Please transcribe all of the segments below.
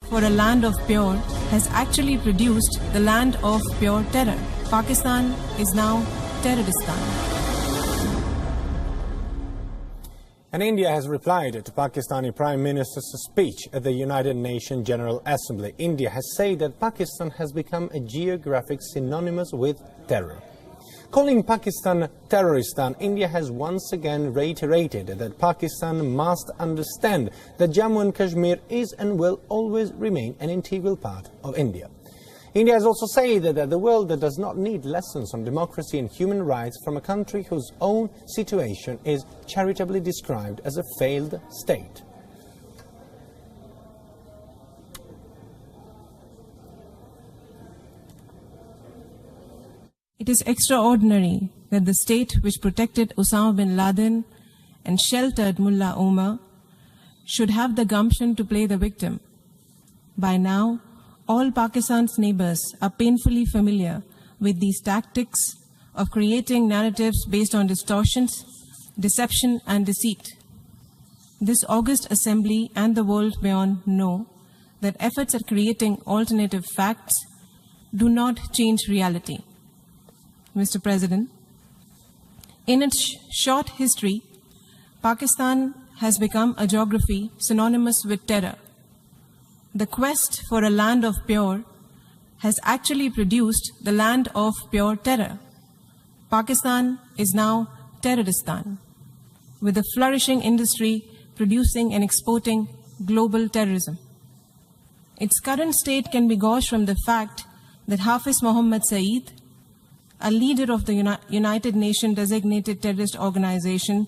for a land of pure has actually produced the land of pure terror. Pakistan is now Terroristam. And India has replied to Pakistani Prime Minister's speech at the United Nations General Assembly. India has said that Pakistan has become a geographic synonymous with terror. Calling Pakistan Terroristam, India has once again reiterated that Pakistan must understand that Jammu and Kashmir is and will always remain an integral part of India. India has also said that the world does not need lessons on democracy and human rights from a country whose own situation is charitably described as a failed state. It is extraordinary that the state which protected Osama bin Laden and sheltered Mullah Omar should have the gumption to play the victim. By now, all Pakistan's neighbors are painfully familiar with these tactics of creating narratives based on distortions, deception, and deceit. This august assembly and the world beyond know that efforts at creating alternative facts do not change reality. Mr. President, in its short history, Pakistan has become a geography synonymous with terror. The quest for a land of pure has actually produced the land of pure terror. Pakistan is now Terroristan, with a flourishing industry producing and exporting global terrorism. Its current state can be gauged from the fact that Hafiz Mohammed Saeed, a leader of the United Nations designated terrorist organization,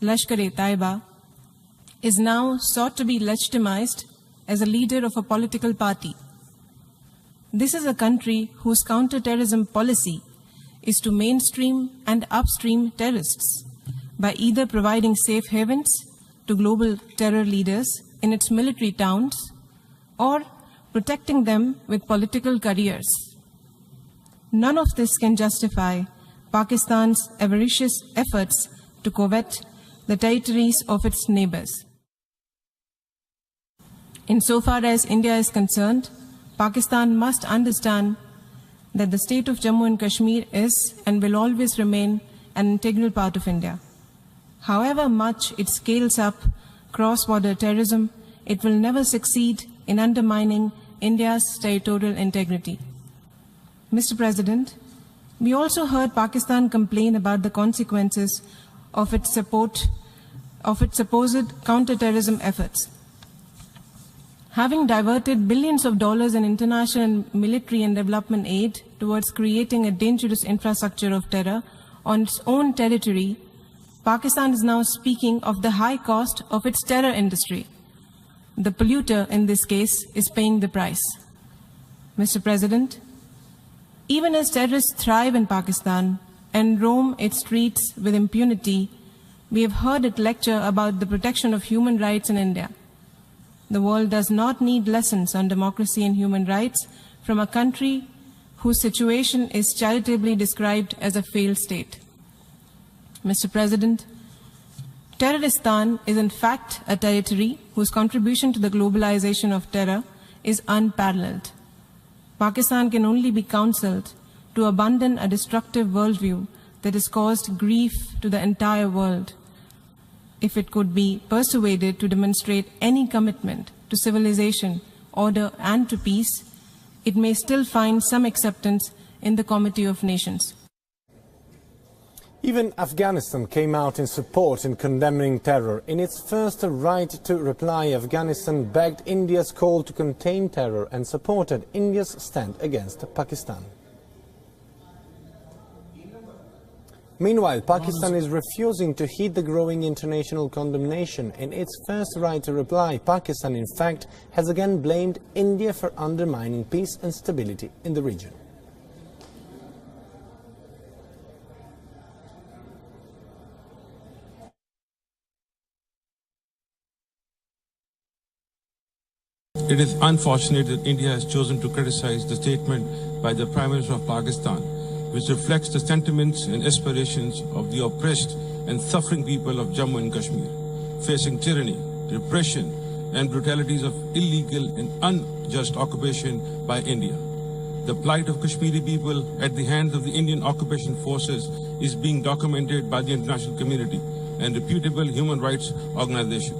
Lashkar-e-Taiba, is now sought to be legitimized as a leader of a political party. This is a country whose counter-terrorism policy is to mainstream and upstream terrorists by either providing safe havens to global terror leaders in its military towns or protecting them with political careers. None of this can justify Pakistan's avaricious efforts to covet the territories of its neighbors. Insofar as India is concerned, Pakistan must understand that the state of Jammu and Kashmir is and will always remain an integral part of India. However much it scales up cross-border terrorism, it will never succeed in undermining India's territorial integrity. Mr. President, we also heard Pakistan complain about the consequences of its supposed counter-terrorism efforts. Having diverted billions of dollars in international military and development aid towards creating a dangerous infrastructure of terror on its own territory, Pakistan is now speaking of the high cost of its terror industry. The polluter in this case is paying the price. Mr. President, even as terrorists thrive in Pakistan and roam its streets with impunity, we have heard it lecture about the protection of human rights in India. The world does not need lessons on democracy and human rights from a country whose situation is charitably described as a failed state. Mr. President, Terroristan is in fact a territory whose contribution to the globalization of terror is unparalleled. Pakistan can only be counseled to abandon a destructive worldview that has caused grief to the entire world. If it could be persuaded to demonstrate any commitment to civilization, order, and to peace, it may still find some acceptance in the Committee of Nations. Even Afghanistan came out in support in condemning terror. In its first right to reply, Afghanistan backed India's call to contain terror and supported India's stand against Pakistan. Meanwhile, Pakistan is refusing to heed the growing international condemnation. In its first right to reply, Pakistan, in fact, has again blamed India for undermining peace and stability in the region. It is unfortunate that India has chosen to criticize the statement by the Prime Minister of Pakistan, which reflects the sentiments and aspirations of the oppressed and suffering people of Jammu and Kashmir, facing tyranny, repression, and brutalities of illegal and unjust occupation by India. The plight of Kashmiri people at the hands of the Indian occupation forces is being documented by the international community and reputable human rights organizations.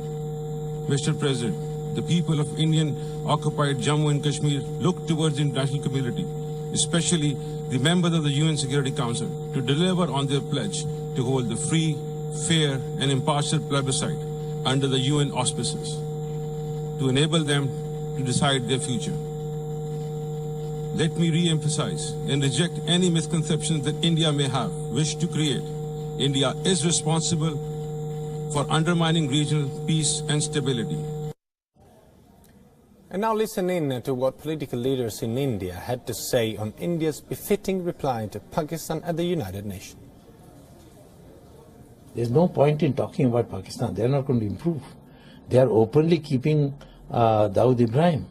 Mr. President, the people of Indian occupied Jammu and Kashmir look towards the international community, especially the members of the UN Security Council, to deliver on their pledge to hold the free, fair and impartial plebiscite under the UN auspices, to enable them to decide their future. Let me re-emphasize and reject any misconceptions that India may have wished to create. India is responsible for undermining regional peace and stability. And now listen in to what political leaders in India had to say on India's befitting reply to Pakistan at the United Nations. There's no point in talking about Pakistan. They're not going to improve. They are openly keeping Dawood Ibrahim.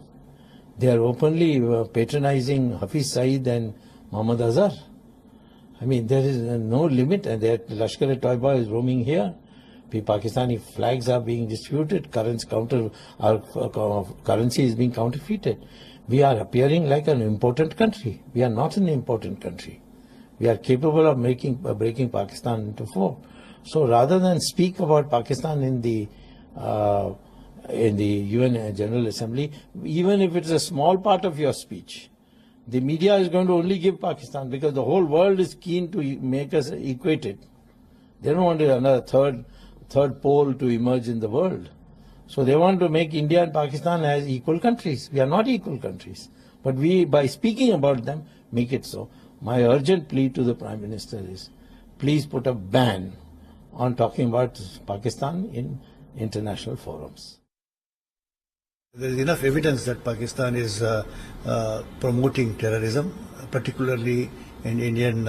They are openly patronizing Hafiz Saeed and Muhammad Azhar. I mean, there is no limit, and Lashkar-e-Toiba is roaming here. The Pakistani flags are being disputed. Currency is being counterfeited. We are appearing like an important country. We are not an important country. We are capable of breaking Pakistan into four. So rather than speak about Pakistan in the UN General Assembly, even if it's a small part of your speech, the media is going to only give Pakistan, because the whole world is keen to make us equated. They don't want another third pole to emerge in the world. So they want to make India and Pakistan as equal countries. We are not equal countries. But we, by speaking about them, make it so. My urgent plea to the Prime Minister is, please put a ban on talking about Pakistan in international forums. There is enough evidence that Pakistan is promoting terrorism, particularly in Indian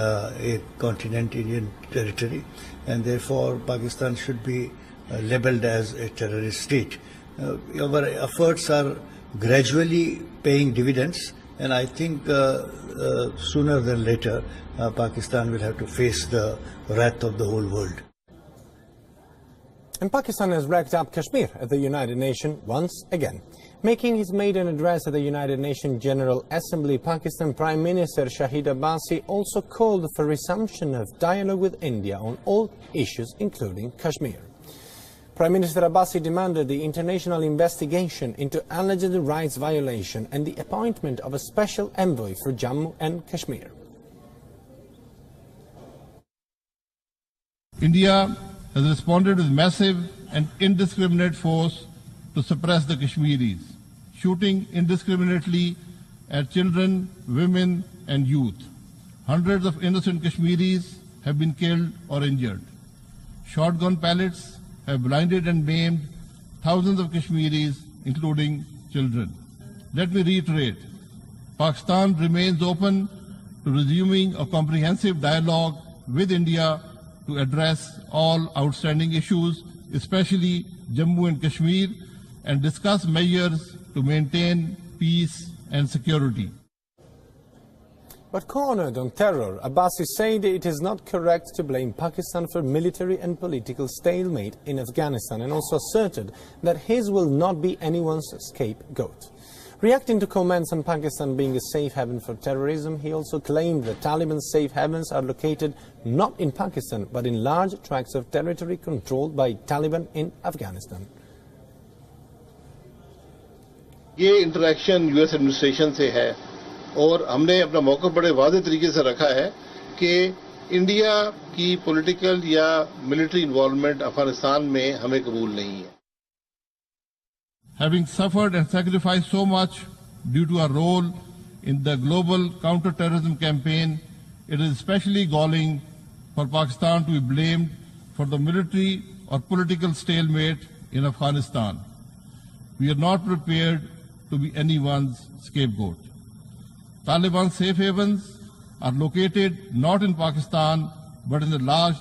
continent, Indian territory, and therefore Pakistan should be labelled as a terrorist state. Our efforts are gradually paying dividends, and I think sooner than later Pakistan will have to face the wrath of the whole world. And Pakistan has racked up Kashmir at the United Nations once again. Making his maiden address at the United Nations General Assembly, Pakistan Prime Minister Shahid Abbasi also called for resumption of dialogue with India on all issues, including Kashmir. Prime Minister Abbasi demanded the international investigation into alleged rights violation and the appointment of a special envoy for Jammu and Kashmir. India has responded with massive and indiscriminate force to suppress the Kashmiris, shooting indiscriminately at children, women and youth. Hundreds of innocent Kashmiris have been killed or injured. Shotgun pellets have blinded and maimed thousands of Kashmiris, including children. Let me reiterate, Pakistan remains open to resuming a comprehensive dialogue with India to address all outstanding issues, especially Jammu and Kashmir, and discuss measures to maintain peace and security. But cornered on terror, Abbasi said it is not correct to blame Pakistan for military and political stalemate in Afghanistan, and also asserted that his will not be anyone's scapegoat. Reacting to comments on Pakistan being a safe haven for terrorism, he also claimed that Taliban's safe havens are located not in Pakistan, but in large tracts of territory controlled by Taliban in Afghanistan. ये interaction US administration से है और हमने अपना मौका बड़े वाज़ेह तरीके से रखा है कि इंडिया की पॉलिटिकल या मिलिट्री इन्वॉल्वमेंट अफगानिस्तान में हमें कबूल नहीं है. Having suffered and sacrificed so much due to our role in the global counter-terrorism campaign, it is especially galling for Pakistan to be blamed for the military or political stalemate in Afghanistan. We are not prepared to be anyone's scapegoat. Taliban safe havens are located not in Pakistan, but in the large